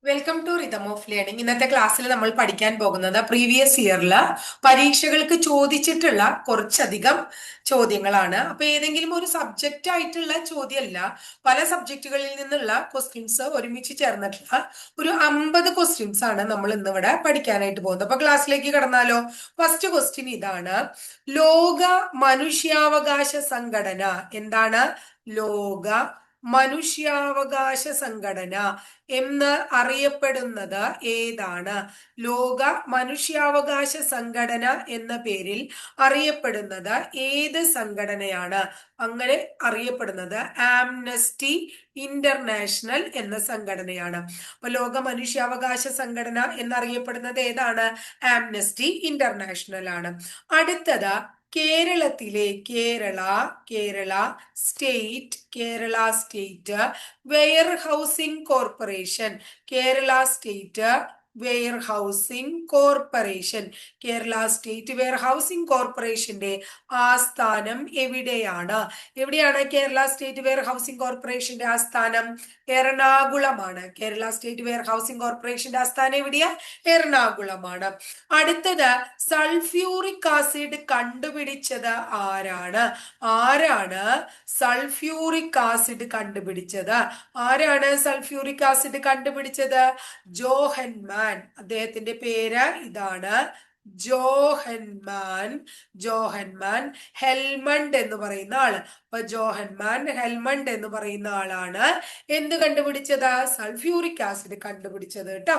Welcome to rhythm of learning. ഇന്നത്തെ ക്ലാസ്സിൽ നമ്മൾ പഠിക്കാൻ പോകുന്നത് പ്രീവിയസ് ഇയറിൽ പരീക്ഷകൾക്ക് ചോദിച്ചിട്ടുള്ള കുറച്ചധികം ചോദ്യങ്ങളാണ്. അപ്പൊ ഏതെങ്കിലും ഒരു സബ്ജക്റ്റ് ആയിട്ടുള്ള ചോദ്യമല്ല, പല സബ്ജക്റ്റുകളിൽ നിന്നുള്ള ക്വസ്റ്റ്യൻസ് ഒരുമിച്ച് ചേർന്നിട്ടുള്ള ഒരു 50 ക്വസ്റ്റ്യൻസ് ആണ് നമ്മൾ ഇന്നിവിടെ പഠിക്കാനായിട്ട് പോകുന്നത്. അപ്പൊ ക്ലാസ്സിലേക്ക് കടന്നാലോ? ഫസ്റ്റ് ക്വസ്റ്റ്യൻ ഇതാണ്: ലോക മനുഷ്യാവകാശ സംഘടന എന്താണ്? ലോക മനുഷ്യാവകാശ സംഘടന എന്ന് അറിയപ്പെടുന്നത് ഏതാണ്? ലോക മനുഷ്യാവകാശ സംഘടന എന്ന പേരിൽ അറിയപ്പെടുന്നത് ഏത് സംഘടനയാണ്? അങ്ങനെ അറിയപ്പെടുന്നത് ആംനസ്റ്റി ഇന്റർനാഷണൽ എന്ന സംഘടനയാണ്. അപ്പൊ ലോക മനുഷ്യാവകാശ സംഘടന എന്നറിയപ്പെടുന്നത് ഏതാണ്? ആംനസ്റ്റി ഇന്റർനാഷണൽ ആണ്. അടുത്തത് കേരളത്തിലെ Kerala state warehousing corporation. Kerala state warehousing corporation Kerala state warehousing കോർപ്പറേഷന്റെ ആസ്ഥാനം എവിടെയാണ്? എവിടെയാണ് കേരള സ്റ്റേറ്റ് വെയർ ഹൗസിംഗ് കോർപ്പറേഷന്റെ ആസ്ഥാനം? എറണാകുളമാണ്. കേരള സ്റ്റേറ്റ് വെയർ ഹൗസിംഗ് കോർപ്പറേഷന്റെ ആസ്ഥാനം എവിടെയാ? എറണാകുളമാണ്. അടുത്തത് സൾഫ്യൂറിക് ആസിഡ് കണ്ടുപിടിച്ചത് ആരാണ്? ആരാണ് സൾഫ്യൂറിക് ആസിഡ് കണ്ടുപിടിച്ചത്? ആരാണ് സൾഫ്യൂറിക് ആസിഡ് കണ്ടുപിടിച്ചത്? ജോഹൻമാൻ. അദ്ദേഹത്തിന്റെ പേര് ഇതാണ്, ജോഹൻമാൻ. ജോഹൻമാൻ ഹെൽമണ്ട് എന്ന് പറയുന്ന ആള്. അപ്പൊ ജോഹൻമാൻ ഹെൽമണ്ട് എന്ന് പറയുന്ന ആളാണ് എന്ത് കണ്ടുപിടിച്ചത്? സൾഫ്യൂറിക് ആസിഡ് കണ്ടുപിടിച്ചത് കേട്ടോ.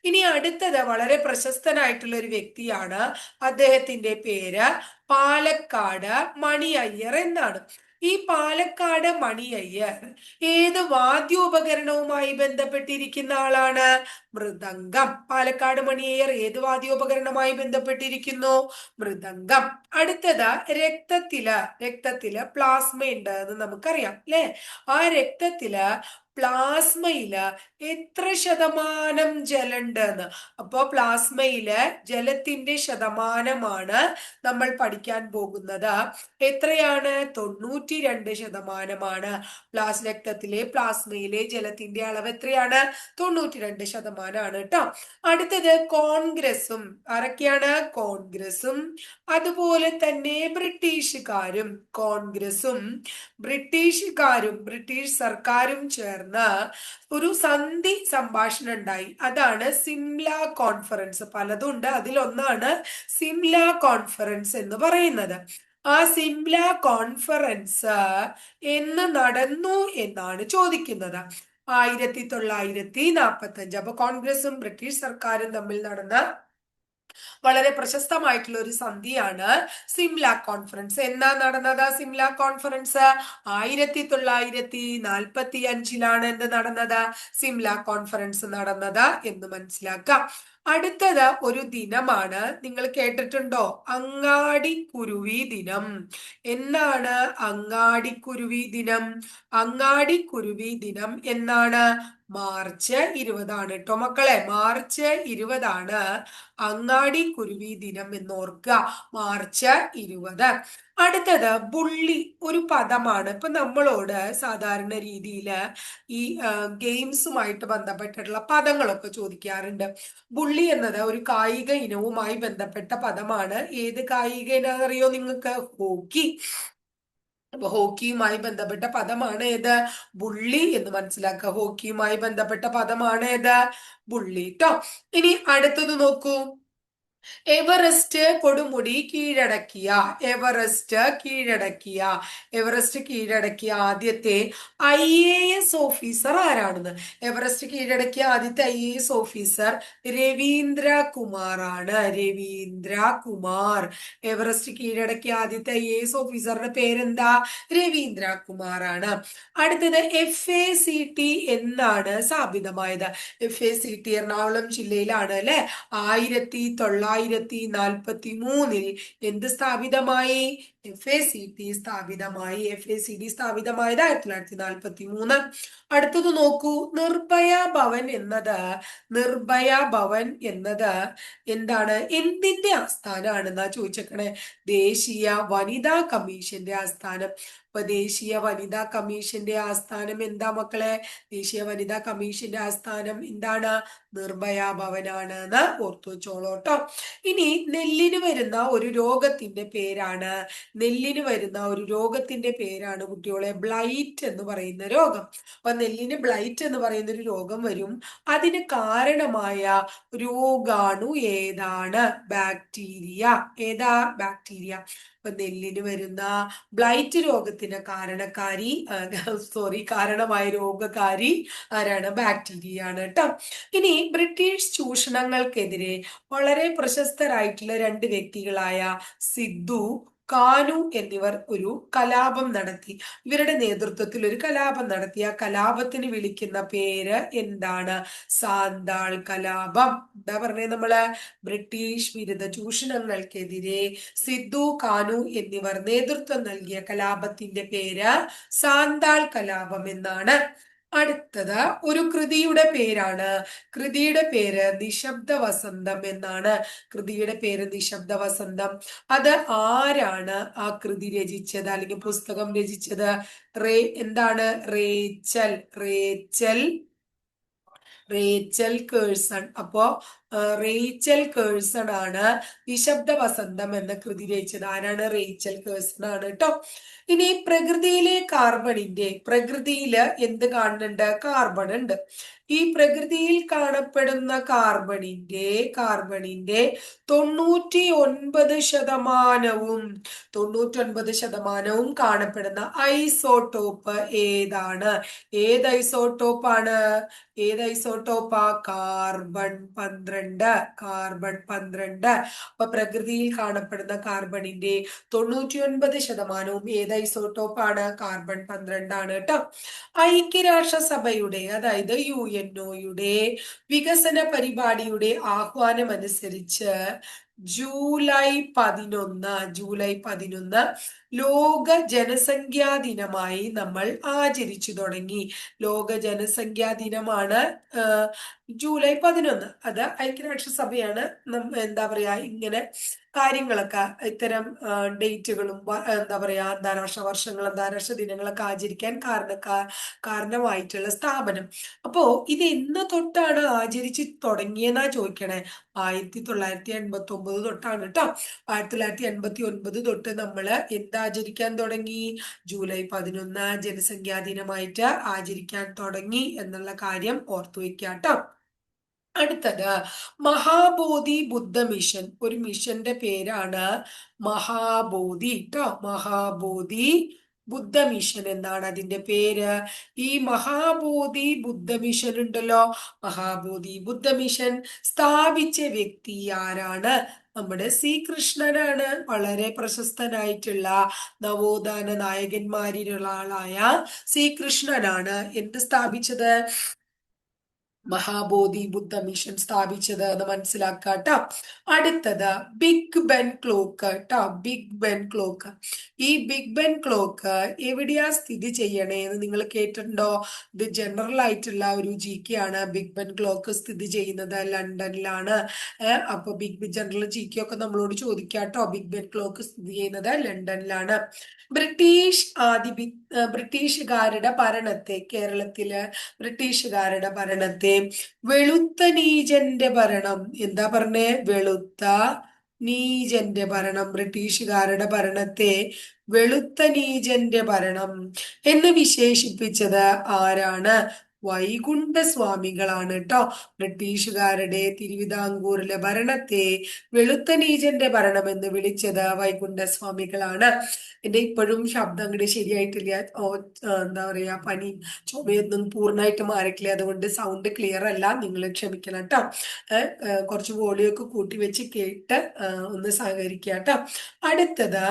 ഇനി അടുത്തത് വളരെ പ്രശസ്തനായിട്ടുള്ള ഒരു വ്യക്തിയാണ്. അദ്ദേഹത്തിന്റെ പേര് പാലക്കാട് മണി അയ്യർ എന്നാണ്. ഈ പാലക്കാട് മണി അയ്യർ ഏത് വാദ്യോപകരണവുമായി ബന്ധപ്പെട്ടിരിക്കുന്ന ആളാണ്? മൃദംഗം. പാലക്കാട് മണി അയ്യർ ഏത് വാദ്യോപകരണവുമായി ബന്ധപ്പെട്ടിരിക്കുന്നു? മൃദംഗം. അടുത്തത് രക്തത്തില് പ്ലാസ്മ ഉണ്ട് എന്ന് നമുക്കറിയാം അല്ലെ? ആ രക്തത്തില് പ്ലാസ്മയില് എത്ര ശതമാനം ജലുണ്ട് എന്ന്. അപ്പോ പ്ലാസ്മയില് ജലത്തിന്റെ ശതമാനമാണ് നമ്മൾ പഠിക്കാൻ പോകുന്നത്. എത്രയാണ്? 92%. രക്തത്തിലെ പ്ലാസ്മയിലെ ജലത്തിന്റെ അളവ് എത്രയാണ്? 92% കേട്ടോ. അടുത്തത് കോൺഗ്രസും. ആരൊക്കെയാണ്? കോൺഗ്രസും അതുപോലെ തന്നെ ബ്രിട്ടീഷുകാരും. കോൺഗ്രസും ബ്രിട്ടീഷ് സർക്കാരും ചേർന്ന് ഒരു സന്ധി സംഭാഷണം ഉണ്ടായി. അതാണ് സിംല കോൺഫറൻസ്. പലതുണ്ട്, അതിലൊന്നാണ് സിംല കോൺഫറൻസ് എന്ന് പറയുന്നത്. ആ സിംല കോൺഫറൻസ് എന്ന് നടന്നു എന്നാണ് ചോദിക്കുന്നത്. 1945. അപ്പൊ കോൺഗ്രസും ബ്രിട്ടീഷ് സർക്കാരും തമ്മിൽ നടന്ന വളരെ പ്രശസ്തമായിട്ടുള്ള ഒരു സന്ധിയാണ് സിംല കോൺഫറൻസ്. എന്നാ നടന്നത് സിംല കോൺഫറൻസ്? 1945 എന്ത് നടന്നത്? സിംല കോൺഫറൻസ് നടന്നത് എന്ന് മനസ്സിലാക്കാം. അടുത്തത് ഒരു ദിനമാണ്, നിങ്ങൾ കേട്ടിട്ടുണ്ടോ? അങ്ങാടിക്കുരുവി ദിനം. എന്നാണ് അങ്ങാടിക്കുരുവി ദിനം? അങ്ങാടിക്കുരുവി ദിനം എന്നാണ്? മാർച്ച് 20 കേട്ടോ മക്കളെ. മാർച്ച് 20 അങ്ങാടി കുരുവി ദിനം എന്ന് ഓർക്കുക. മാർച്ച് 20. അടുത്തത് ബുള്ളി ഒരു പദമാണ്. ഇപ്പൊ നമ്മളോട് സാധാരണ രീതിയിൽ ഈ ഗെയിംസുമായിട്ട് ബന്ധപ്പെട്ടിട്ടുള്ള പദങ്ങളൊക്കെ ചോദിക്കാറുണ്ട്. ബുള്ളി എന്നത് ഒരു കായിക ഇനവുമായി ബന്ധപ്പെട്ട പദമാണ്. ഏത് കായിക ഇനം അറിയോ നിങ്ങൾക്ക്? ഹോക്കി. അപ്പൊ ഹോക്കിയുമായി ബന്ധപ്പെട്ട പദമാണ് ഏത്? ബുള്ളി എന്ന് മനസ്സിലാക്കുക. ഹോക്കിയുമായി ബന്ധപ്പെട്ട പദമാണ് ഏത്? ബുള്ളി ട്ടോ. ഇനി അടുത്തത് നോക്കൂ. എവറസ്റ്റ് കൊടുമുടി കീഴടക്കിയ എവറസ്റ്റ് കീഴടക്കിയ ആദ്യത്തെ IAS ഓഫീസർ ആരാണെന്ന്. എവറസ്റ്റ് കീഴടക്കിയ ആദ്യത്തെ IAS ഓഫീസർ രവീന്ദ്ര കുമാർ ആണ്. രവീന്ദ്ര കുമാർ. എവറസ്റ്റ് കീഴടക്കിയ ആദ്യത്തെ IAS ഓഫീസറുടെ പേരെന്താ? രവീന്ദ്ര കുമാർ ആണ്. അടുത്തത് FACT എന്നാണ് സ്ഥാപിതമായത്. FACT എറണാകുളം ജില്ലയിലാണ് അല്ലെ. 1943 എന്ത് സ്ഥാപിതമായി? FACT സ്ഥാപിതമായി. FACT സ്ഥാപിതമായത് 1943. അടുത്തത് നോക്കൂ, നിർഭയ ഭവൻ എന്നത് എന്താണ്, എന്തിന്റെ ആസ്ഥാനാണെന്നാ ചോദിച്ചേക്കണേ? ദേശീയ വനിതാ കമ്മീഷന്റെ ആസ്ഥാനം. അപ്പൊ ദേശീയ വനിതാ കമ്മീഷന്റെ ആസ്ഥാനം എന്താ മക്കളെ? ദേശീയ വനിതാ കമ്മീഷന്റെ ആസ്ഥാനം എന്താണ്? നിർഭയ ഭവനാണ് എന്ന് ഓർത്തു വെച്ചോളൂട്ടോ. ഇനി നെല്ലിന് വരുന്ന ഒരു രോഗത്തിന്റെ പേരാണ് കുട്ടികളെ ബ്ലൈറ്റ് എന്ന് പറയുന്ന രോഗം. അപ്പൊ നെല്ലിന് ബ്ലൈറ്റ് എന്ന് പറയുന്ന ഒരു രോഗം വരും. അതിന് കാരണമായ രോഗാണു ഏതാണ്? ബാക്ടീരിയ. ഏതാ? ബാക്ടീരിയ. അപ്പൊ നെല്ലിന് വരുന്ന ബ്ലൈറ്റ് രോഗത്തിന് കാരണമായ രോഗകാരി ആരാണ്? ബാക്ടീരിയ ആണ് കേട്ടോ. ഇനി ബ്രിട്ടീഷ് ചൂഷണങ്ങൾക്കെതിരെ വളരെ പ്രശസ്തരായിട്ടുള്ള രണ്ട് വ്യക്തികളായ സിദ്ധു, കാനു എന്നിവർ ഒരു കലാപം നടത്തി. ഇവരുടെ നേതൃത്വത്തിൽ ഒരു കലാപം നടത്തി. ആ കലാപത്തിന് വിളിക്കുന്ന പേര് എന്താണ്? സാന്താൾ കലാപം. എന്താ പറഞ്ഞേ നമ്മള്? ബ്രിട്ടീഷ് വിരുദ്ധ ചൂഷണങ്ങൾക്കെതിരെ സിദ്ധു, കാനു എന്നിവർ നേതൃത്വം നൽകിയ കലാപത്തിന്റെ പേര് സാന്താൾ കലാപം എന്നാണ്. അടുത്തത് ഒരു കൃതിയുടെ പേരാണ്. കൃതിയുടെ പേര് നിശബ്ദ വസന്തം എന്നാണ്. കൃതിയുടെ പേര് നിശബ്ദ വസന്തം. അത് ആരാണ് ആ കൃതി രചിച്ചത് അല്ലെങ്കിൽ പുസ്തകം രചിച്ചത്? എന്താണ്? Rachel Carson. അപ്പോ റേച്ചൽ കേഴ്സൺ ആണ് നിശബ്ദ വസന്തം എന്ന കൃതി രചിച്ചത്. ആരാണ്? റേച്ചൽ കേഴ്സൺ ആണ് കേട്ടോ. ഇനി പ്രകൃതിയില് എന്ത് കാണുന്നുണ്ട്? കാർബൺ ഉണ്ട്. ഈ പ്രകൃതിയിൽ കാണപ്പെടുന്ന കാർബണിന്റെ 99% കാണപ്പെടുന്ന ഐസോട്ടോപ്പ് ഏതാണ്? ഏത് ഐസോട്ടോപ്പാണ്? കാർബൺ 12. അപ്പൊ പ്രകൃതിയിൽ കാണപ്പെടുന്ന കാർബണിന്റെ 99% ഏത് ഐസോട്ടോപ്പാണ്? കാർബൺ 12 ആണ് കേട്ടോ. ഐക്യരാഷ്ട്രസഭയുടെ അതായത് UNOയുടെ വികസന പരിപാടിയുടെ ആഹ്വാനം അനുസരിച്ച് ജൂലൈ 11 ലോക ജനസംഖ്യാ ദിനമായി നമ്മൾ ആചരിച്ചു തുടങ്ങി. ലോക ജനസംഖ്യാ ദിനമാണ് ജൂലൈ 11. അത് ഐക്യരാഷ്ട്രസഭയാണ് എന്താ പറയാ ഇങ്ങനെ കാര്യങ്ങളൊക്കെ ഇത്തരം ഡേറ്റുകളും എന്താ പറയാ അന്താരാഷ്ട്ര വർഷങ്ങൾ, അന്താരാഷ്ട്ര ദിനങ്ങളൊക്കെ ആചരിക്കാൻ കാരണമായിട്ടുള്ള സ്ഥാപനം. അപ്പോ ഇത് എന്ന് തൊട്ടാണ് ആചരിച്ച് തുടങ്ങിയെന്നാ ചോദിക്കണേ? 1989 തൊട്ടാണ് കേട്ടോ. 1989 തൊട്ട് നമ്മള് എന്താചരിക്കാൻ തുടങ്ങി? ജൂലൈ 11 ജനസംഖ്യാ ദിനമായിട്ട് ആചരിക്കാൻ തുടങ്ങി എന്നുള്ള കാര്യം ഓർത്തു വെക്കാം കേട്ടോ. അടുത്തത് മഹാബോധി ബുദ്ധ മിഷൻ. ഒരു മിഷന്റെ പേരാണ് മഹാബോധി ട്ടോ. മഹാബോധി ബുദ്ധ മിഷൻ എന്നാണ് അതിന്റെ പേര്. ഈ മഹാബോധി ബുദ്ധ മിഷൻ ഉണ്ടല്ലോ, മഹാബോധി ബുദ്ധ മിഷൻ സ്ഥാപിച്ച വ്യക്തി ആരാണ്? നമ്മുടെ സി കൃഷ്ണനാണ്. വളരെ പ്രശസ്തനായിട്ടുള്ള നവോത്ഥാന നായകന്മാരിലുള്ള ആളായ സി കൃഷ്ണനാണ് എന്ത് സ്ഥാപിച്ചത്? മഹാബോധി ബുദ്ധ മിഷൻ സ്ഥാപിച്ചത് എന്ന് മനസ്സിലാക്കാട്ടോ. അടുത്തത് ബിഗ് ബെൻ ക്ലോക്ക് ട്ടോ. Big Ben clock. ഈ ബിഗ് ബെൻ ക്ലോക്ക് എവിടെയാ സ്ഥിതി ചെയ്യണേ എന്ന് നിങ്ങൾ കേട്ടിട്ടുണ്ടോ? ഇത് ജനറൽ ആയിട്ടുള്ള ഒരു GK ആണ്. ബിഗ് ബെൻ ക്ലോക്ക് സ്ഥിതി ചെയ്യുന്നത് ലണ്ടനിലാണ്. അപ്പൊ ജനറൽ GK ഒക്കെ നമ്മളോട് ചോദിക്കാട്ടോ. ബിഗ് ബെൻ ക്ലോക്ക് സ്ഥിതി ചെയ്യുന്നത് ലണ്ടനിലാണ്. ബ്രിട്ടീഷുകാരുടെ ഭരണത്തെ, കേരളത്തില് ബ്രിട്ടീഷുകാരുടെ ഭരണത്തെ വെളുത്ത നീചന്റെ ഭരണം, എന്താ പറഞ്ഞേ? വെളുത്ത നീചന്റെ ഭരണം. ബ്രിട്ടീഷുകാരുടെ ഭരണത്തെ വെളുത്ത നീചന്റെ ഭരണം എന്ന് വിശേഷിപ്പിച്ചത് ആരാണ്? വൈകുണ്ഠ സ്വാമികളാണ് കേട്ടോ. ബ്രിട്ടീഷുകാരുടെ തിരുവിതാംകൂറിലെ ഭരണത്തെ വെളുത്ത നീചന്റെ ഭരണം എന്ന് വിളിച്ചത് വൈകുണ്ഠ സ്വാമികളാണ്. എന്റെ ഇപ്പോഴും ശബ്ദം അങ്ങോട്ട് ശരിയായിട്ടില്ല. എന്താ പറയാ, പനി ചുമയൊന്നും പൂർണ്ണമായിട്ട് മാറിയിട്ടില്ല. അതുകൊണ്ട് സൗണ്ട് ക്ലിയർ അല്ല, നിങ്ങൾ ക്ഷമിക്കണം കേട്ടോ. കുറച്ച് വോളിയൊക്കെ കൂട്ടി വെച്ച് കേട്ട് ഒന്ന് സഹകരിക്കുക കേട്ടോ. അടുത്തത്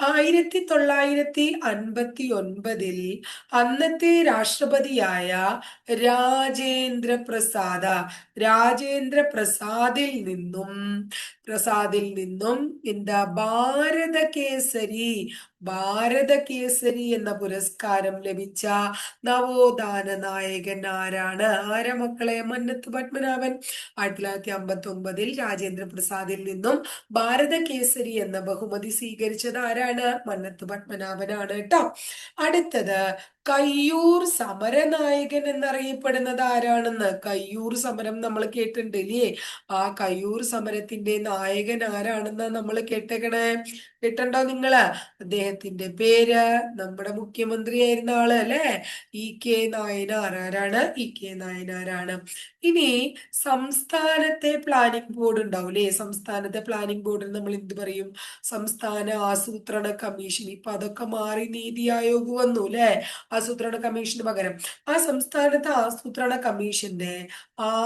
1959 അന്നത്തെ രാഷ്ട്രപതിയായ രാജേന്ദ്ര പ്രസാദ. രാജേന്ദ്ര പ്രസാദിൽ നിന്നും എന്താ ഭാരത കേസരി, ഭാരത കേസരി എന്ന പുരസ്കാരം ലഭിച്ച നവോത്ഥാന നായകൻ ആരാണ്? ആരാ മക്കളെ? മന്നത്ത് പത്മനാഭൻ. 1959 രാജേന്ദ്ര പ്രസാദിൽ നിന്നും ഭാരത കേസരി എന്ന ബഹുമതി സ്വീകരിച്ചത് ആരാണ്? മന്നത്ത് പത്മനാഭനാണ് കേട്ടോ. അടുത്തത്, കയ്യൂർ സമരനായകൻ എന്നറിയപ്പെടുന്നത് ആരാണെന്ന്. കയ്യൂർ സമരം നമ്മൾ കേട്ടിട്ടുണ്ട് ഇല്ലേ? ആ കയ്യൂർ സമരത്തിന്റെ നായകൻ ആരാണെന്ന് നമ്മൾ കേട്ടിട്ടുണ്ടോ നിങ്ങള്? അദ്ദേഹത്തിന്റെ പേര് നമ്മുടെ മുഖ്യമന്ത്രിയായിരുന്ന ആള് അല്ലെ, ഇ.കെ. നായനാർ. ആരാണ്? ഇ.കെ. നായനാരാണ്. ഇനി സംസ്ഥാനത്തെ പ്ലാനിംഗ് ബോർഡ് ഉണ്ടാവൂലേ? സംസ്ഥാനത്തെ പ്ലാനിംഗ് ബോർഡിൽ നമ്മൾ എന്ത് പറയും? സംസ്ഥാന ആസൂത്രണ കമ്മീഷൻ. ഇപ്പൊ അതൊക്കെ മാറി നീതി ആയോഗ് വന്നു അല്ലെ? ആസൂത്രണ കമ്മീഷന് പകരം. ആ സംസ്ഥാനത്തെ ആസൂത്രണ കമ്മീഷന്റെ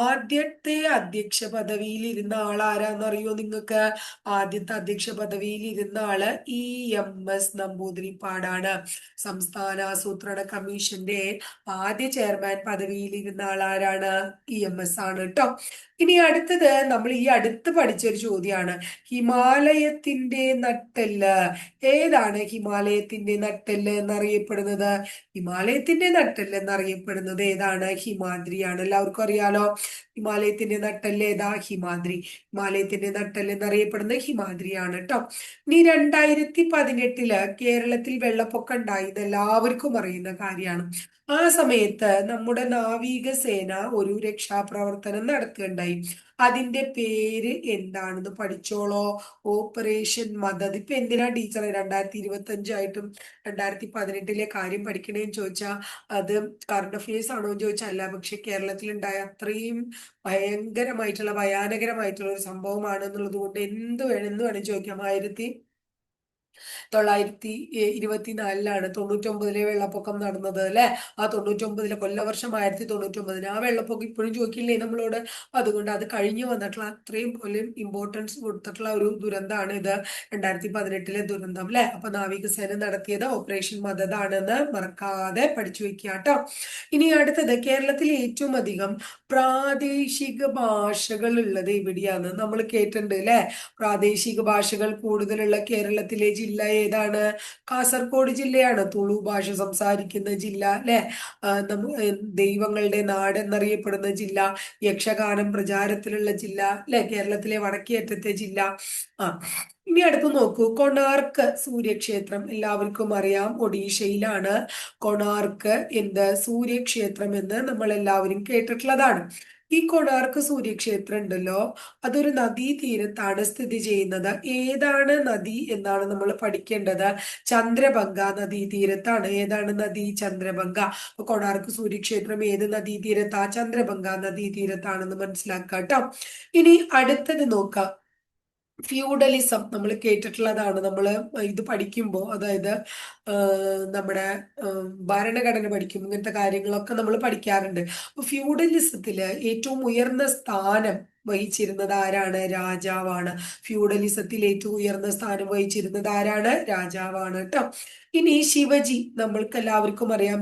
ആദ്യത്തെ അധ്യക്ഷ പദവിയിൽ ഇരുന്ന ആൾ ആരാന്നറിയോ നിങ്ങൾക്ക്? ആദ്യത്തെ അധ്യക്ഷ പദവിയിൽ ഇരുന്ന ആള് ഇ.എം.എസ്. നമ്പൂതിരിപ്പാടാണ്. സംസ്ഥാന ആസൂത്രണ കമ്മീഷന്റെ ആദ്യ ചെയർമാൻ പദവിയിൽ ഇരുന്ന ആൾ ആരാണ്? ഇ.എം.എസ്. ആണ് കേട്ടോ. ഇനി അടുത്തത് നമ്മൾ ഈ അടുത്ത് പഠിച്ചൊരു ചോദ്യമാണ്. ഹിമാലയത്തിന്റെ നട്ടെല്ല് ഏതാണ്? ഹിമാലയത്തിന്റെ നട്ടെല്ല് എന്നറിയപ്പെടുന്നത്, ഹിമാലയത്തിന്റെ നട്ടെല്ല് എന്നറിയപ്പെടുന്നത് ഏതാണ്? ഹിമാദ്രിയാണ്. എല്ലാവർക്കും അറിയാലോ ഹിമാലയത്തിന്റെ നട്ടെല്ല് ഏതാ? ഹിമാദ്രി. ഹിമാലയത്തിന്റെ നട്ടെല്ല് എന്നറിയപ്പെടുന്നത് ഹിമാദ്രിയാണ് കേട്ടോ. ഇനി 2018 കേരളത്തിൽ വെള്ളപ്പൊക്കം ഉണ്ടായത് എല്ലാവർക്കും അറിയുന്ന കാര്യമാണ്. ആ സമയത്ത് നമ്മുടെ നാവികസേന ഒരു രക്ഷാപ്രവർത്തനം നടത്തുകയുണ്ടായി. അതിന്റെ പേര് എന്താണെന്ന് പഠിച്ചോളോ. ഓപ്പറേഷൻ മദത്. ഇപ്പൊ എന്തിനാ ടീച്ചറെ 2025 2018 കാര്യം പഠിക്കണേന്ന് ചോദിച്ചാൽ അത് കറണ്ട് അഫയേഴ്സ് ആണോ എന്ന് ചോദിച്ചാൽ അല്ല. പക്ഷെ കേരളത്തിൽ ഉണ്ടായ അത്രയും ഭയാനകരമായിട്ടുള്ള ഒരു സംഭവമാണ് എന്നുള്ളത് കൊണ്ട് എന്ത് വേണം ചോദിക്കാം. 1924 99 വെള്ളപ്പൊക്കം നടന്നത് അല്ലെ. ആ 99 കൊല്ലവർഷം 1999 ആ വെള്ളപ്പൊക്കം ഇപ്പോഴും ചോദിക്കില്ലേ നമ്മളോട്? അതുകൊണ്ട് അത് കഴിഞ്ഞു വന്നിട്ടുള്ള അത്രയും പോലും ഇമ്പോർട്ടൻസ് കൊടുത്തിട്ടുള്ള ഒരു ദുരന്തമാണ് ഇത്, 2018 ദുരന്തം അല്ലെ. അപ്പൊ നാവികസേന നടത്തിയത് ഓപ്പറേഷൻ മദത് ആണെന്ന് മറക്കാതെ പഠിച്ചു വെക്കുക കേട്ടോ. ഇനി അടുത്തത്, കേരളത്തിൽ ഏറ്റവും അധികം പ്രാദേശിക ഭാഷകൾ ഉള്ളത് എവിടെയാണ്? നമ്മൾ കേട്ടിട്ടുണ്ട് അല്ലെ. പ്രാദേശിക ഭാഷകൾ കൂടുതലുള്ള കേരളത്തിലെ ജില്ല ഏതാണ്? കാസർഗോഡ് ജില്ലയാണ്. തുളു ഭാഷ സംസാരിക്കുന്ന ജില്ല അല്ലെ. ദൈവങ്ങളുടെ നാട് എന്നറിയപ്പെടുന്ന ജില്ല, യക്ഷഗാനം പ്രചാരത്തിലുള്ള ജില്ല അല്ലെ, കേരളത്തിലെ വടക്കേയറ്റത്തെ ജില്ല. ആ ഇനി അടുത്ത് നോക്കൂ, കൊണാർക്ക് സൂര്യക്ഷേത്രം എല്ലാവർക്കും അറിയാം, ഒഡീഷയിലാണ് കൊണാർക്ക് സൂര്യക്ഷേത്രം എന്ന് നമ്മൾ എല്ലാവരും കേട്ടിട്ടുള്ളതാണ്. ഈ കൊണാർക്ക് സൂര്യക്ഷേത്രം ഉണ്ടല്ലോ, അതൊരു നദീതീരത്താണ് സ്ഥിതി ചെയ്യുന്നത്. ഏതാണ് നദി എന്നാണ് നമ്മൾ പഠിക്കേണ്ടത്? ചന്ദ്രബംഗ നദീതീരത്താണ്. ഏതാണ് നദി? ചന്ദ്രബംഗ. അപ്പൊ കൊണാർക്ക് സൂര്യക്ഷേത്രം ഏത് നദീതീരത്താ? ചന്ദ്രബംഗ നദീതീരത്താണെന്ന് മനസ്സിലാക്കാം കേട്ടോ. ഇനി അടുത്തത് നോക്കാം. ഫ്യൂഡലിസം നമ്മൾ കേട്ടിട്ടുള്ളതാണ്. നമ്മൾ ഇത് പഠിക്കുമ്പോൾ, അതായത് നമ്മുടെ ഭരണഘടന പഠിക്കും, ഇങ്ങനത്തെ കാര്യങ്ങളൊക്കെ നമ്മൾ പഠിക്കാറുണ്ട്. അപ്പൊ ഫ്യൂഡലിസത്തില് ഏറ്റവും ഉയർന്ന സ്ഥാനം വഹിച്ചിരുന്നത് ആരാണ്? രാജാവാണ്. ഫ്യൂഡലിസത്തിൽ ഏറ്റവും ഉയർന്ന സ്ഥാനം വഹിച്ചിരുന്നത് ആരാണ്? രാജാവാണ് കേട്ടോ. ഇനി ശിവജി, നമ്മൾക്ക് എല്ലാവർക്കും അറിയാം,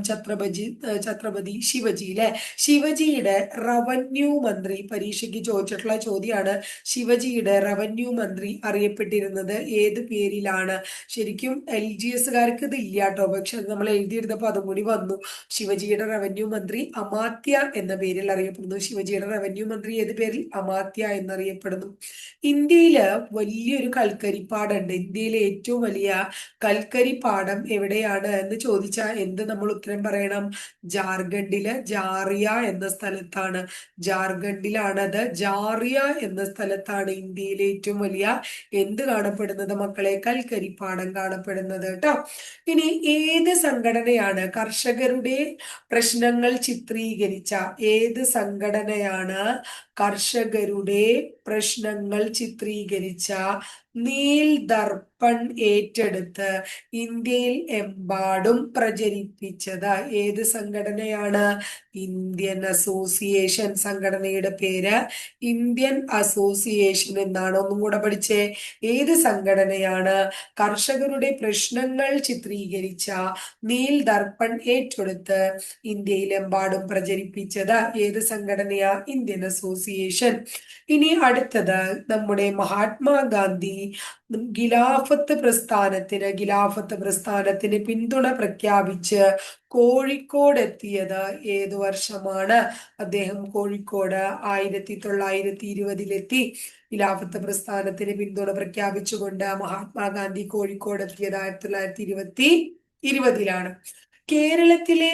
ഛത്രപതി ശിവജി അല്ലെ. ശിവജിയുടെ റവന്യൂ മന്ത്രി, പരീക്ഷയ്ക്ക് ചോദിച്ചിട്ടുള്ള ചോദ്യമാണ്. ശിവജിയുടെ റവന്യൂ മന്ത്രി അറിയപ്പെട്ടിരുന്നത് ഏത് പേരിലാണ്? ശരിക്കും LGSകാർക്ക് ഇത് ഇല്ല കേട്ടോ, പക്ഷെ അത് നമ്മൾ എഴുതിയെടുത്തപ്പോൾ അതും കൂടി വന്നു. ശിവജിയുടെ റവന്യൂ മന്ത്രി അമാത്യ എന്ന പേരിൽ അറിയപ്പെടുന്നു. ശിവജിയുടെ റവന്യൂ മന്ത്രി ഏത് പേരിൽ? അമാത്യ എന്നറിയപ്പെടുന്നു. ഇന്ത്യയില് വലിയൊരു കൽക്കരിപ്പാടുണ്ട്. ഇന്ത്യയിലെ ഏറ്റവും വലിയ കൽക്കരിപ്പാടം എവിടെയാണ് എന്ന് ചോദിച്ചാൽ എന്ത് നമ്മൾ ഉത്തരം പറയണം? ജാർഖണ്ഡില് ജാറിയ എന്ന സ്ഥലത്താണ്. ജാർഖണ്ഡിലാണത്. ജാറിയ എന്ന സ്ഥലത്താണ് ഇന്ത്യയിലെ ഏറ്റവും വലിയ എന്ത് കാണപ്പെടുന്നത് മക്കളെ? കൽക്കരിപ്പാടം കാണപ്പെടുന്നത് കേട്ടോ. ഇനി ഏത് സംഘടനയാണ് കർഷകരുടെ പ്രശ്നങ്ങൾ ചിത്രീകരിച്ച ഏത് സംഘടനയാണ് കർഷകരുടെ പ്രശ്നങ്ങൾ ചിത്രീകരിച്ച നീൽ ദർപ്പൺ ഏറ്റെടുത്ത് ഇന്ത്യയിൽ എമ്പാടും പ്രചരിപ്പിച്ചത് ഏത് സംഘടനയാണ്? Indian association. സംഘടനയുടെ പേര് ഇന്ത്യൻ അസോസിയേഷൻ എന്നാണ്. ഒന്നും കൂടെ പഠിച്ചേ. ഏത് സംഘടനയാണ് കർഷകരുടെ പ്രശ്നങ്ങൾ ചിത്രീകരിച്ച നീൽ ദർപ്പൺ ഏറ്റെടുത്ത് ഇന്ത്യയിലെമ്പാടും പ്രചരിപ്പിച്ചത്? ഏത് സംഘടനയാ? Indian association. ഇനി അടുത്തത് നമ്മുടെ മഹാത്മാഗാന്ധി ഖിലാഫത്ത് പ്രസ്ഥാനത്തിന് പിന്തുണ പ്രഖ്യാപിച്ച് കോഴിക്കോട് എത്തിയത് ഏതു വർഷമാണ്? അദ്ദേഹം കോഴിക്കോട് 1920 ഖിലാഫത്ത് പ്രസ്ഥാനത്തിന് പിന്തുണ പ്രഖ്യാപിച്ചുകൊണ്ട് മഹാത്മാഗാന്ധി കോഴിക്കോട് എത്തിയത് 1920 കേരളത്തിലെ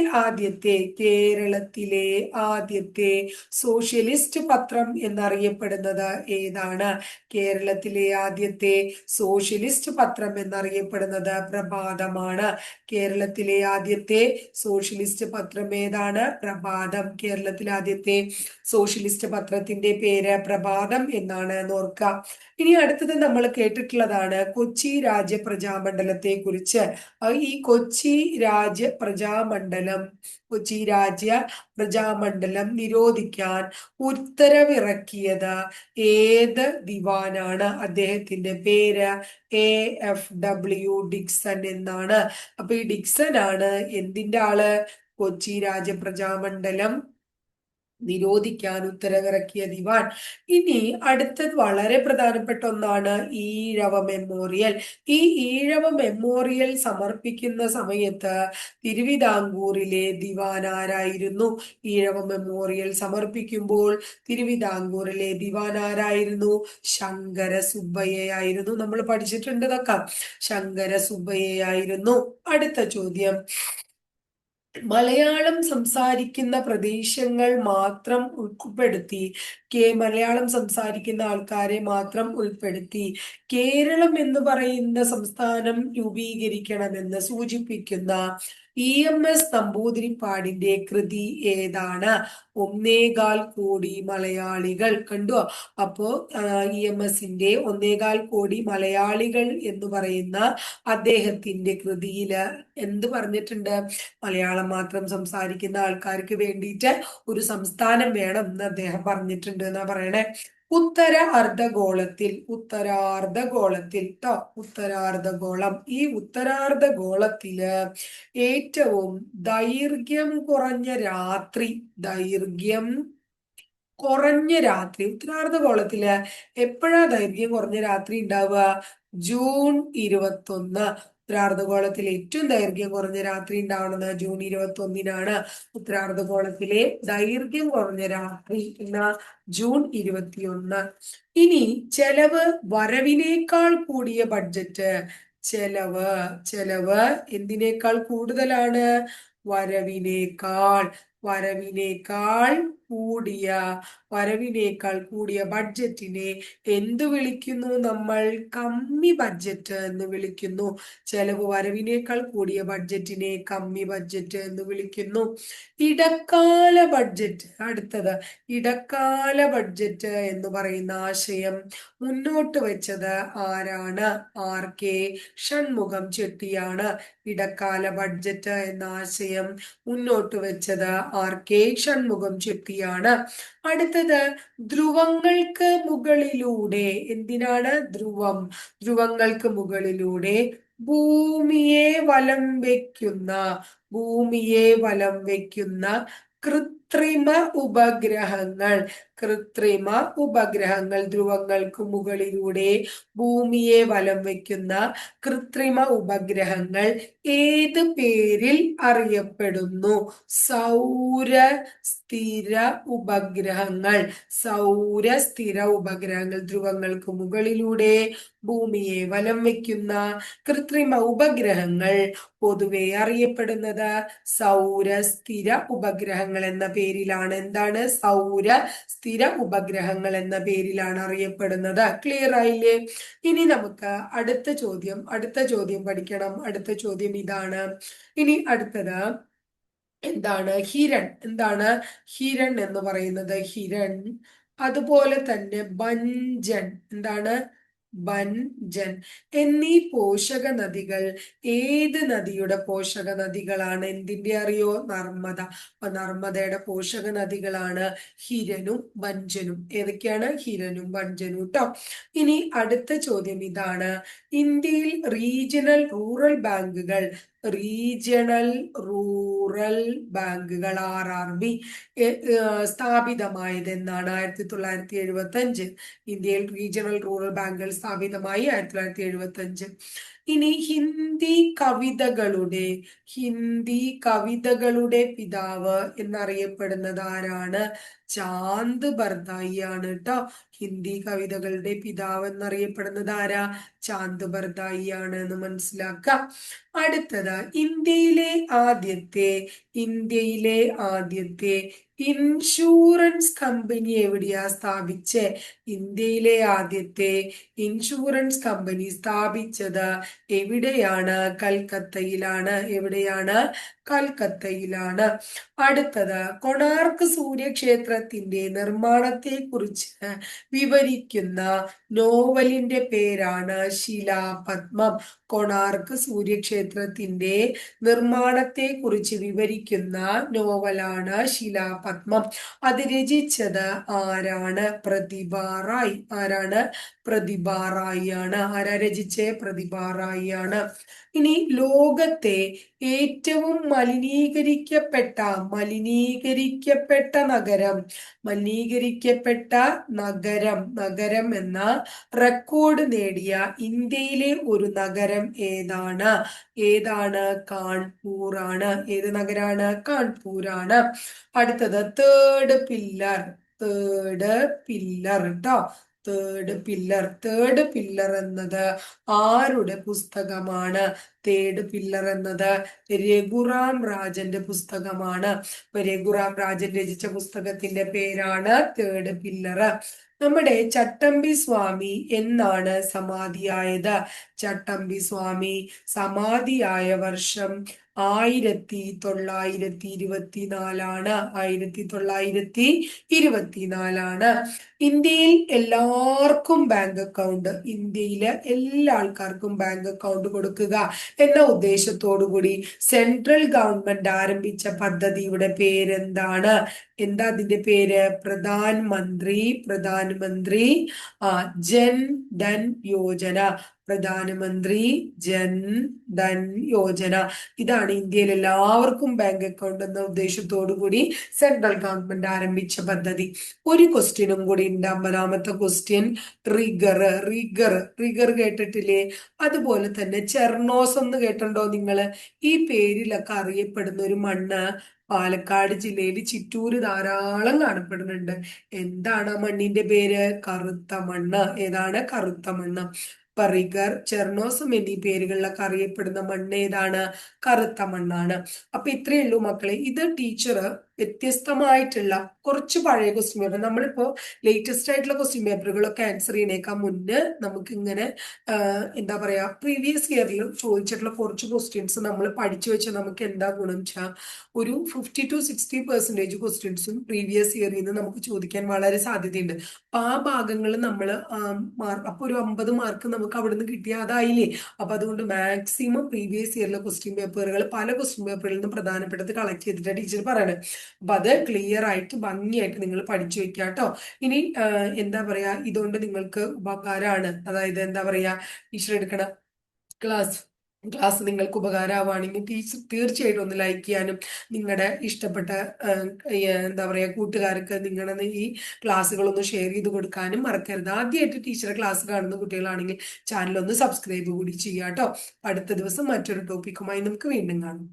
ആദ്യത്തെ സോഷ്യലിസ്റ്റ് പത്രം എന്നറിയപ്പെടുന്നത് ഏതാണ്? കേരളത്തിലെ ആദ്യത്തെ സോഷ്യലിസ്റ്റ് പത്രം എന്നറിയപ്പെടുന്നത് പ്രഭാതമാണ്. കേരളത്തിലെ ആദ്യത്തെ സോഷ്യലിസ്റ്റ് പത്രം ഏതാണ്? പ്രഭാതം. കേരളത്തിലെ ആദ്യത്തെ സോഷ്യലിസ്റ്റ് പത്രത്തിന്റെ പേര് പ്രഭാതം എന്നാണ് ഓർക്കുക. ഇനി അടുത്തത് നമ്മൾ കേട്ടിട്ടുള്ളതാണ് കൊച്ചി രാജ്യ പ്രജാമണ്ഡലത്തെ കുറിച്ച്. ഈ കൊച്ചി രാജ്യ പ്രജാമണ്ഡലം നിരോധിക്കാൻ ഉത്തരവിറക്കിയത് ഏത് ദിവാനാണ്? അദ്ദേഹത്തിന്റെ പേര് AFW ഡിക്സൺ എന്നാണ്. അപ്പൊ ഈ ഡിക്സൺ ആണ് എന്തിന്റെ ആള്? കൊച്ചി രാജ്യ പ്രജാമണ്ഡലം നിരോധിക്കാൻ ഉത്തരവിറക്കിയ ദിവാൻ. ഇനി അടുത്തത് വളരെ പ്രധാനപ്പെട്ട ഒന്നാണ് ഈഴവ മെമ്മോറിയൽ. ഈ ഈഴവ മെമ്മോറിയൽ സമർപ്പിക്കുന്ന സമയത്ത് തിരുവിതാംകൂറിലെ ദിവാൻ ആരായിരുന്നു? ഈഴവ മെമ്മോറിയൽ സമർപ്പിക്കുമ്പോൾ തിരുവിതാംകൂറിലെ ദിവാൻ ആരായിരുന്നു? ശങ്കര സുബ്ബയ്യയായിരുന്നു. നമ്മൾ പഠിച്ചിട്ടുണ്ട് ഇതൊക്കെ. ശങ്കര സുബ്ബയ്യയായിരുന്നു. അടുത്ത ചോദ്യം, മലയാളം സംസാരിക്കുന്ന പ്രദേശങ്ങൾ മാത്രം മലയാളം സംസാരിക്കുന്ന ആൾക്കാരെ മാത്രം ഉൾപ്പെടുത്തി കേരളം എന്ന് പറയുന്ന സംസ്ഥാനം രൂപീകരിക്കണമെന്ന് സൂചിപ്പിക്കുന്ന EMS നമ്പൂതിരിപ്പാടിന്റെ കൃതി ഏതാണ്? 1.25 കോടി മലയാളികൾ. കണ്ടോ? അപ്പോ EMSന്റെ 1.25 കോടി മലയാളികൾ എന്ന് പറയുന്ന അദ്ദേഹത്തിന്റെ കൃതിയില് എന്ത് പറഞ്ഞിട്ടുണ്ട്? മലയാളം മാത്രം സംസാരിക്കുന്ന ആൾക്കാർക്ക് വേണ്ടിയിട്ട് ഒരു സംസ്ഥാനം വേണം എന്ന് അദ്ദേഹം പറഞ്ഞിട്ടുണ്ട് എന്നാ പറയണേ. ഉത്തരാർദ്ധഗോളം. ഈ ഉത്തരാർദ്ധഗോളത്തില് ഏറ്റവും ദൈർഘ്യം കുറഞ്ഞ രാത്രി ഉത്തരാർദ്ധഗോളത്തില് എപ്പോഴാ ദൈർഘ്യം കുറഞ്ഞ രാത്രി ഉണ്ടാവുക? ജൂൺ 21. ഉത്തരാർദ്ധഗോളത്തിൽ ഏറ്റവും ദൈർഘ്യം കുറഞ്ഞ രാത്രി ഉണ്ടാവുന്നത് ജൂൺ 21-നാണ്. ഉത്തരാർദ്ധഗോളത്തിലെ ദൈർഘ്യം കുറഞ്ഞ രാത്രി എന്ന ജൂൺ 21. ഇനി ചെലവ് വരവിനേക്കാൾ കൂടിയ ബഡ്ജറ്റ്. ചെലവ് എന്തിനേക്കാൾ കൂടുതലാണ്? വരവിനേക്കാൾ കൂടിയ ബഡ്ജറ്റിനെ എന്തു വിളിക്കുന്നു നമ്മൾ? കമ്മി ബഡ്ജറ്റ് എന്ന് വിളിക്കുന്നു. ചെലവ് വരവിനേക്കാൾ കൂടിയ ബഡ്ജറ്റിനെ കമ്മി ബഡ്ജറ്റ് എന്ന് വിളിക്കുന്നു. ഇടക്കാല ബഡ്ജറ്റ്. അടുത്തത് ഇടക്കാല ബഡ്ജറ്റ് എന്ന് പറയുന്ന ആശയം മുന്നോട്ട് വെച്ചത് ആരാണ്? RK ഷൺമുഖം ചെട്ടിയാണ്. ഇടക്കാല ബഡ്ജറ്റ് എന്ന ആശയം മുന്നോട്ട് വെച്ചത് RK ഷൺമുഖം ചെട്ടിയാണ്. അടുത്തത് ധ്രുവങ്ങൾക്ക് മുകളിലൂടെ. എന്തിനാണ്? ധ്രുവങ്ങൾക്ക് മുകളിലൂടെ ഭൂമിയെ വലം വയ്ക്കുന്ന കൃത്രിമ ഉപഗ്രഹങ്ങൾ. ധ്രുവങ്ങൾക്ക് മുകളിലൂടെ ഭൂമിയെ വലം വയ്ക്കുന്ന കൃത്രിമ ഉപഗ്രഹങ്ങൾ ഏത് പേരിൽ അറിയപ്പെടുന്നു? സൗരസ്ഥിര ഉപഗ്രഹങ്ങൾ. ധ്രുവങ്ങൾക്ക് മുകളിലൂടെ ഭൂമിയെ വലം വയ്ക്കുന്ന കൃത്രിമ ഉപഗ്രഹങ്ങൾ പൊതുവെ അറിയപ്പെടുന്നത് സൗരസ്ഥിര ഉപഗ്രഹങ്ങൾ എന്ന പേരിലാണ്. എന്താണ്? സൗരസ്ഥിര ഉപഗ്രഹങ്ങൾ എന്ന പേരിലാണ് അറിയപ്പെടുന്നത്. ക്ലിയർ ആയില്ലേ? ഇനി നമുക്ക് അടുത്ത ചോദ്യം പഠിക്കണം. അടുത്ത ചോദ്യം ഇതാണ്. ഇനി അടുത്തത് എന്താണ്? ഹിരൺ എന്ന് പറയുന്നത്. അതുപോലെ തന്നെ ഭഞ്ജൻ. എന്താണ്? ബൻജൻ എന്നീ പോഷക നദികൾ ഏത് നദിയുടെ പോഷക നദികളാണ്? എന്തിന്റെ അറിയോ? നർമ്മദ. അപ്പൊ നർമ്മദയുടെ പോഷക നദികളാണ് ഹിരനും ബഞ്ചനും. ഏതൊക്കെയാണ്? ഹിരനും ബഞ്ചനും കേട്ടോ. ഇനി അടുത്ത ചോദ്യം ഇതാണ്: ഇന്ത്യയിൽ റീജിയണൽ റൂറൽ ബാങ്കുകൾ RRB സ്ഥാപിതമായത് എന്നാണ്? 1975. ഇന്ത്യയിൽ റീജിയണൽ റൂറൽ ബാങ്കുകൾ സ്ഥാപിതമായി 1975. ഇനി ഹിന്ദി കവിതകളുടെ പിതാവ് എന്നറിയപ്പെടുന്നത് ആരാണ്? ചാന്ദ് ബർദായി ആണ് കേട്ടോ. ഹിന്ദി കവിതകളുടെ പിതാവ് എന്നറിയപ്പെടുന്നത് ആരാ? ചാന്ദ് ബർദായി ആണ് എന്ന് മനസ്സിലാക്കാം. അടുത്തത് ഇന്ത്യയിലെ ആദ്യത്തെ ഇൻഷുറൻസ് കമ്പനി എവിടെയാ സ്ഥാപിച്ചേ? ഇന്ത്യയിലെ ആദ്യത്തെ ഇൻഷുറൻസ് കമ്പനി സ്ഥാപിച്ചത് എവിടെയാണ്? കൽക്കത്തയിലാണ്. എവിടെയാണ്? കൽക്കത്തയിലാണ്. അടുത്തത് കൊണാർക്ക് സൂര്യക്ഷേത്രത്തിന്റെ നിർമ്മാണത്തെ കുറിച്ച് വിവരിക്കുന്ന നോവലിന്റെ പേരാണ് ശിലാപദ്മം. കൊണാർക്ക് സൂര്യക്ഷേത്രത്തിന്റെ നിർമ്മാണത്തെ കുറിച്ച് വിവരിക്കുന്ന നോവലാണ് ശിലാപദ്മം. അത് രചിച്ചത് ആരാണ്? പ്രതിഭ റായ്. ആരാണ്? പ്രതിഭ റായ് ആണ്. ആരാ രചിച്ചേ? പ്രതിഭ റായ് ആണ്. ഇനി ലോകത്തെ ഏറ്റവും മലിനീകരിക്കപ്പെട്ട എന്ന റെക്കോർഡ് നേടിയ ഇന്ത്യയിലെ ഒരു നഗരം ഏതാണ്? കാൺപൂർ ആണ്. ഏത് നഗരാണ്? കാൺപൂർ ആണ്. അടുത്തത് തേർഡ് പില്ലർ കേട്ടോ. തേർഡ് പില്ലർ എന്നത് ആരുടെ പുസ്തകമാണ്? തേർഡ് പില്ലർ എന്നത് രഘുറാം രാജന്റെ പുസ്തകമാണ്. രഘുറാം രാജൻ രചിച്ച പുസ്തകത്തിന്റെ പേരാണ് തേർഡ് പില്ലർ. നമ്മുടെ ചട്ടമ്പി സ്വാമി എന്നാണ് സമാധിയായത്? ചട്ടമ്പി സ്വാമി സമാധിയായ വർഷം 1924 1924. ഇന്ത്യയിൽ എല്ലാവർക്കും ബാങ്ക് അക്കൗണ്ട്, ഇന്ത്യയിലെ എല്ലാ ആൾക്കാർക്കും ബാങ്ക് അക്കൗണ്ട് കൊടുക്കുക എന്ന ഉദ്ദേശത്തോടു കൂടി സെൻട്രൽ ഗവൺമെന്റ് ആരംഭിച്ച പദ്ധതിയുടെ പേരെന്താണ്? എന്താ അതിന്റെ പേര്? പ്രധാനമന്ത്രി ജൻ ധൻ യോജന. പ്രധാനമന്ത്രി ജൻ ധൻ യോജന. ഇതാണ് ഇന്ത്യയിൽ എല്ലാവർക്കും ബാങ്ക് അക്കൗണ്ട് എന്ന ഉദ്ദേശത്തോടു കൂടി സെൻട്രൽ ഗവൺമെന്റ് ആരംഭിച്ച പദ്ധതി. ഒരു ക്വസ്റ്റ്യനും കൂടി ഉണ്ട്, 50ാമത്തെ ക്വസ്റ്റ്യൻ. റിഗർ കേട്ടിട്ടില്ലേ? അതുപോലെ തന്നെ ചെർണോസ് എന്ന് കേട്ടിട്ടുണ്ടോ നിങ്ങള്? ഈ പേരിലൊക്കെ അറിയപ്പെടുന്ന ഒരു മണ്ണ് പാലക്കാട് ജില്ലയിൽ ചിറ്റൂര് ധാരാളം കാണപ്പെടുന്നുണ്ട്. എന്താണ് ആ മണ്ണിന്റെ പേര്? കറുത്ത മണ്ണ്. ഏതാണ്? കറുത്ത മണ്ണ്. റിഗർ, ചെർണോസം എന്നീ പേരുകളിലൊക്കെ അറിയപ്പെടുന്ന മണ്ണ് ഏതാണ്? കറുത്ത മണ്ണാണ്. അപ്പൊ ഇത്രയേ ഉള്ളൂ മക്കളെ. ഇത് ടീച്ചർ വ്യത്യസ്തമായിട്ടുള്ള കുറച്ച് പഴയ ക്വസ്റ്റ്യൻ പേപ്പർ, നമ്മളിപ്പോ ലേറ്റസ്റ്റ് ആയിട്ടുള്ള ക്വസ്റ്റ്യൻ പേപ്പറുകളൊക്കെ ആൻസർ ചെയ്യണേക്കാൾ മുന്നേ നമുക്ക് ഇങ്ങനെ എന്താ പറയാ, പ്രീവിയസ് ഇയറിൽ ചോദിച്ചിട്ടുള്ള കുറച്ച് ക്വസ്റ്റ്യൻസ് നമ്മൾ പഠിച്ചു വെച്ചാൽ നമുക്ക് എന്താ ഗുണം വെച്ചാൽ ഒരു 50 to 60% ക്വസ്റ്റ്യൻസും പ്രീവിയസ് ഇയറിൽ നിന്ന് നമുക്ക് ചോദിക്കാൻ വളരെ സാധ്യതയുണ്ട്. അപ്പൊ ആ ഭാഗങ്ങൾ നമ്മൾ അപ്പൊ ഒരു 50 മാർക്ക് നമുക്ക് അവിടുന്ന് കിട്ടിയാൽ അതായില്ലേ. അപ്പൊ അതുകൊണ്ട് മാക്സിമം പ്രീവിയസ് ഇയറിലെ ക്വസ്റ്റ്യൻ പേപ്പറുകൾ പല ക്വസ്റ്റ്യൻ പേപ്പറിൽ നിന്നും പ്രധാനപ്പെട്ടത് കളക്ട് ചെയ്തിട്ടാണ് ടീച്ചർ പറയണത്. അപ്പൊ അത് ക്ലിയർ ആയിട്ട് ഭംഗിയായിട്ട് നിങ്ങൾ പഠിച്ചു വെക്കുക കേട്ടോ. ഇനി എന്താ പറയാ, ഇതുകൊണ്ട് നിങ്ങൾക്ക് ഉപകാരമാണ്. അതായത് എന്താ പറയാ, ടീച്ചർ എടുക്കണ ക്ലാസ് നിങ്ങൾക്ക് ഉപകാരമാവുകയാണെങ്കിൽ ടീച്ചർ തീർച്ചയായിട്ടും ഒന്ന് ലൈക്ക് ചെയ്യാനും നിങ്ങളുടെ ഇഷ്ടപ്പെട്ട എന്താ പറയാ കൂട്ടുകാർക്ക് നിങ്ങളുടെ ഈ ക്ലാസ്സുകളൊന്ന് ഷെയർ ചെയ്ത് കൊടുക്കാനും മറക്കരുത്. ആദ്യമായിട്ട് ടീച്ചറെ ക്ലാസ് കാണുന്ന കുട്ടികളാണെങ്കിൽ ചാനൽ ഒന്ന് സബ്സ്ക്രൈബ് കൂടി ചെയ്യാം കേട്ടോ. അടുത്ത ദിവസം മറ്റൊരു ടോപ്പിക്കുമായി നമുക്ക് വീണ്ടും കാണാം.